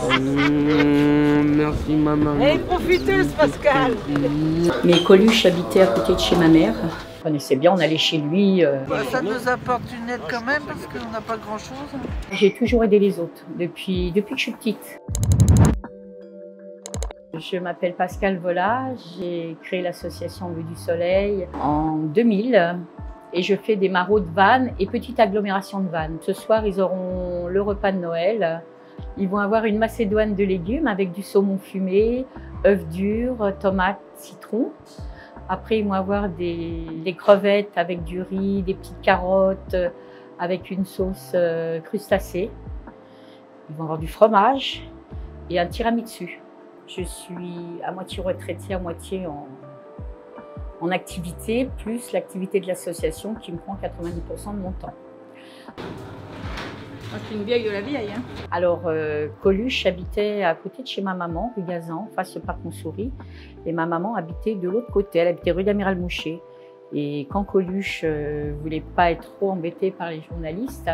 Merci maman. Elle est profiteuse, Pascal. Mais Coluche habitait à côté de chez ma mère. On connaissait bien, on allait chez lui. Ça nous apporte une aide quand même parce qu'on n'a pas grand-chose. J'ai toujours aidé les autres depuis que je suis petite. Je m'appelle Pascal Vola, j'ai créé l'association Vue du Soleil en 2000 et je fais des maraudes vannes et petites agglomérations de vannes. Ce soir, ils auront le repas de Noël. Ils vont avoir une macédoine de légumes avec du saumon fumé, œufs durs, tomates, citron. Après, ils vont avoir des crevettes avec du riz, des petites carottes avec une sauce crustacée. Ils vont avoir du fromage et un tiramisu. Je suis à moitié retraitée, à moitié en activité, plus l'activité de l'association qui me prend 90% de mon temps. C'est une vieille de la vieille. Hein. Alors, Coluche habitait à côté de chez ma maman, rue Gazan, face au parc Montsouris. Et ma maman habitait de l'autre côté, elle habitait rue d'Amiral Mouchet. Et quand Coluche voulait pas être trop embêté par les journalistes,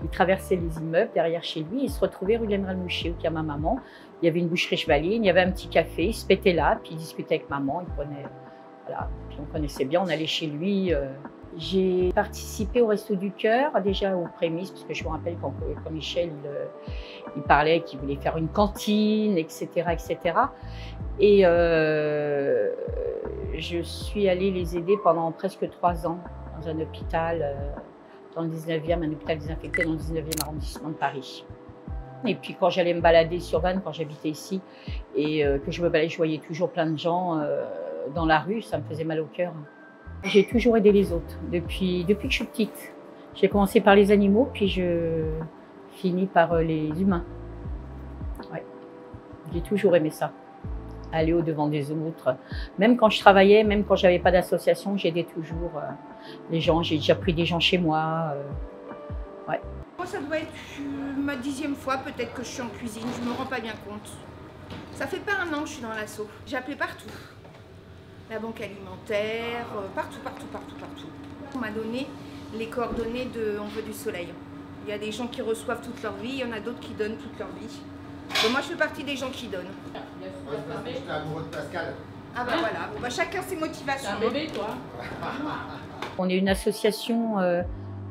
il traversait les immeubles derrière chez lui et se retrouvait rue d'Amiral Mouchet, où il y a ma maman. Il y avait une boucherie chevaline, il y avait un petit café, il se pétait là, puis il discutait avec maman, il prenait, voilà. Puis on connaissait bien, on allait chez lui. J'ai participé au Resto du Cœur, déjà aux prémices, parce que je me rappelle quand Michel il parlait qu'il voulait faire une cantine, etc. etc. Et je suis allée les aider pendant presque 3 ans dans un hôpital, dans le 19e, un hôpital désinfecté dans le 19e arrondissement de Paris. Et puis quand j'allais me balader sur Vannes, quand j'habitais ici, et que je me baladais, je voyais toujours plein de gens dans la rue, ça me faisait mal au cœur. J'ai toujours aidé les autres, depuis que je suis petite. J'ai commencé par les animaux, puis je finis par les humains. Ouais. J'ai toujours aimé ça, aller au-devant des autres. Même quand je travaillais, même quand j'avais pas d'association, j'aidais toujours les gens. J'ai déjà pris des gens chez moi. Ouais. Moi, ça doit être ma 10e fois peut-être que je suis en cuisine, je me rends pas bien compte. Ça fait pas un an que je suis dans l'asso. J'ai appelé partout. La banque alimentaire, partout. On m'a donné les coordonnées de On veut du soleil. Il y a des gens qui reçoivent toute leur vie, il y en a d'autres qui donnent toute leur vie. Donc moi je fais partie des gens qui donnent. J'étais amoureux de Pascal. Ah bah voilà, bon, bah, chacun ses motivations. C'est un bébé toi. On est une association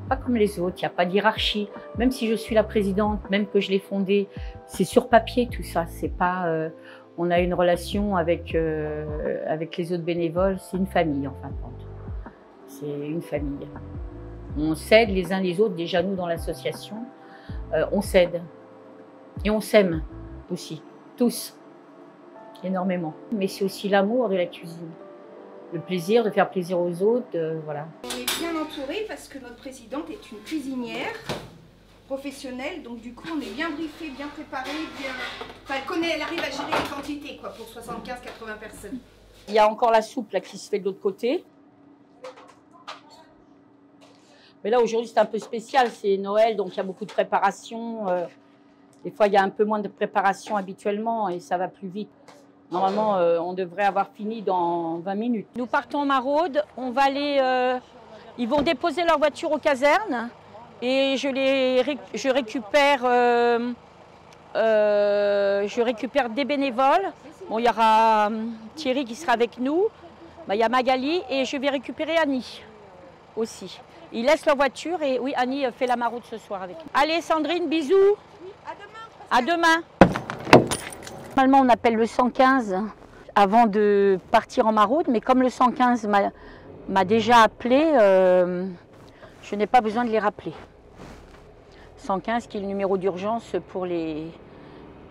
pas comme les autres, il n'y a pas de hiérarchie. Même si je suis la présidente, même que je l'ai fondée, c'est sur papier tout ça. C'est pas, on a une relation avec les autres bénévoles, c'est une famille en fin de compte. C'est une famille. On s'aide les uns les autres, déjà nous dans l'association, on s'aide. Et on s'aime aussi, tous, énormément. Mais c'est aussi l'amour de la cuisine. Le plaisir de faire plaisir aux autres, voilà. On est bien entouré parce que notre présidente est une cuisinière professionnelle, donc du coup on est bien briefé, bien préparé, bien... Enfin, elle arrive à gérer les quantités quoi, pour 75-80 personnes. Il y a encore la soupe là, qui se fait de l'autre côté. Mais là aujourd'hui c'est un peu spécial, c'est Noël, donc il y a beaucoup de préparation. Des fois il y a un peu moins de préparation habituellement et ça va plus vite. Normalement, on devrait avoir fini dans 20 minutes. Nous partons en maraude, on va aller, ils vont déposer leur voiture aux casernes et je récupère des bénévoles. Bon, il y aura Thierry qui sera avec nous, il y a Magali et je vais récupérer Annie aussi. Ils laissent leur voiture et oui, Annie fait la maraude ce soir avec nous. Allez Sandrine, bisous. À demain. Normalement, on appelle le 115 avant de partir en maraude, mais comme le 115 m'a déjà appelé, je n'ai pas besoin de les rappeler. 115 qui est le numéro d'urgence pour les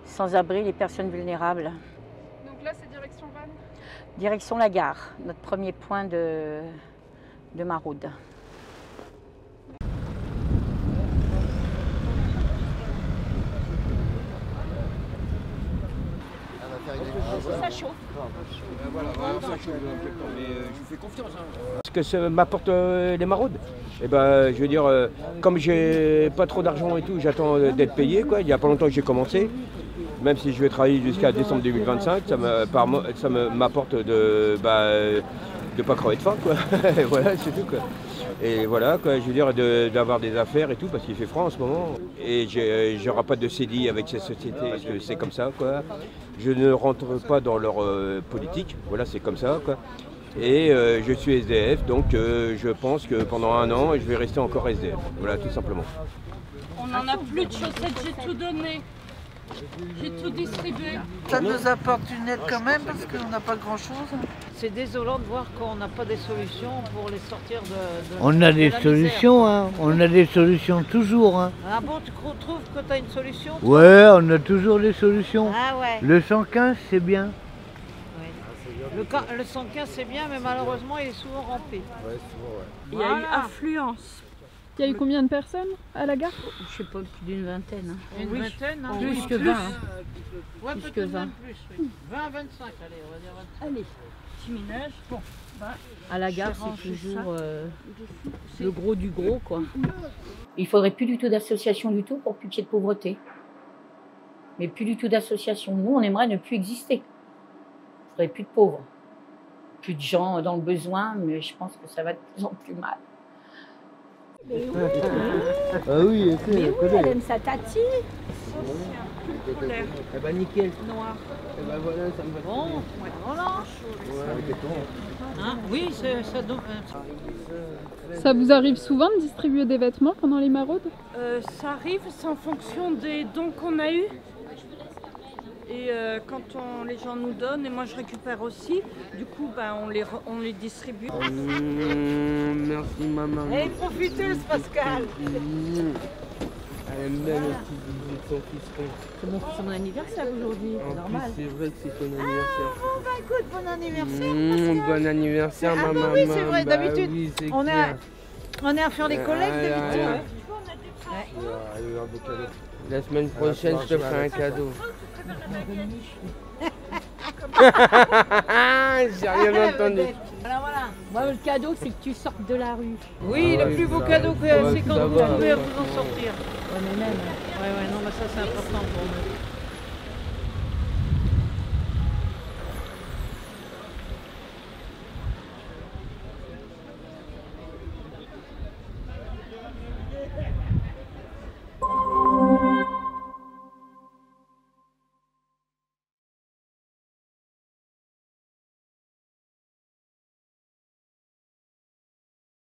sans-abri, les personnes vulnérables. Donc là, c'est direction Vannes? Direction la gare, notre premier point de maraude. Ça chauffe. Voilà, ça chauffe mais je vous fais confiance. Ce que ça m'apporte les maraudes, eh ben, je veux dire, comme j'ai pas trop d'argent et tout, j'attends d'être payé, quoi. Il n'y a pas longtemps que j'ai commencé. Même si je vais travailler jusqu'à décembre 2025, ça m'apporte de pas crever de faim, quoi. Voilà, c'est tout, quoi. Et voilà, quoi, je veux dire, d'avoir des affaires et tout, parce qu'il fait froid en ce moment. Et j'aurai pas de CDI avec ces sociétés, parce que c'est comme ça, quoi. Je ne rentre pas dans leur politique, voilà, c'est comme ça, quoi. Et je suis SDF, donc je pense que pendant 1 an, je vais rester encore SDF, voilà, tout simplement. On n'en a plus de chaussettes, j'ai tout donné. J'ai tout distribué. Ça nous apporte une aide quand même parce qu'on n'a pas grand-chose. C'est désolant de voir qu'on n'a pas des solutions pour les sortir de On a des la solutions, hein. On a des solutions toujours. Hein. misère. Ah bon, tu trouves que tu as une solution? Ouais, on a toujours des solutions. Ah ouais. Le 115, c'est bien. Le 115 c'est bien, mais malheureusement il est souvent rempli. Il y a eu affluence. Il y a eu combien de personnes à la gare? Je sais pas, plus d'une vingtaine. Hein. Une vingtaine, hein. Plus que 20. Hein. Ouais, plus que peut-être 20. même plus. Oui. 20 à 25, allez, on va dire 25. Allez, petit ménage. Bon, À la gare, c'est toujours le gros du gros, quoi. Il faudrait plus du tout d'association du tout pour plus qu'il y ait de pauvreté. Mais plus du tout d'association. Nous, on aimerait ne plus exister. Il faudrait plus de pauvres. Plus de gens dans le besoin, mais je pense que ça va de plus en plus mal. Ah oui, Mais oui, elle aime sa tati. Eh ben nickel. Noir. Eh ben voilà, ça me va. Bon, voilà. Hein, oui, ça donne. Ça vous arrive souvent de distribuer des vêtements pendant les maraudes? Ça arrive, c'est en fonction des dons qu'on a eus. Et quand les gens nous donnent, et moi je récupère aussi, du coup on les distribue. Merci maman. Et profiteuse, Pascal. Elle aime bien le petit bisou de son fiston. C'est mon anniversaire aujourd'hui, c'est normal. C'est vrai que c'est ton anniversaire. Bon bah écoute, bon anniversaire. Bon anniversaire Ah bah maman. oui, c'est vrai, Bah d'habitude, oui, c'est on clair. est à faire les collègues d'habitude. La semaine prochaine, je te ferai un cadeau. J'ai rien entendu. Voilà. Moi, le cadeau, c'est que tu sortes de la rue. Oui, Ah le ouais, plus beau ça cadeau, va, c'est quand ça vous va. pouvez vous en sortir. Ouais, mais même. Ouais, non, mais ça c'est important pour nous.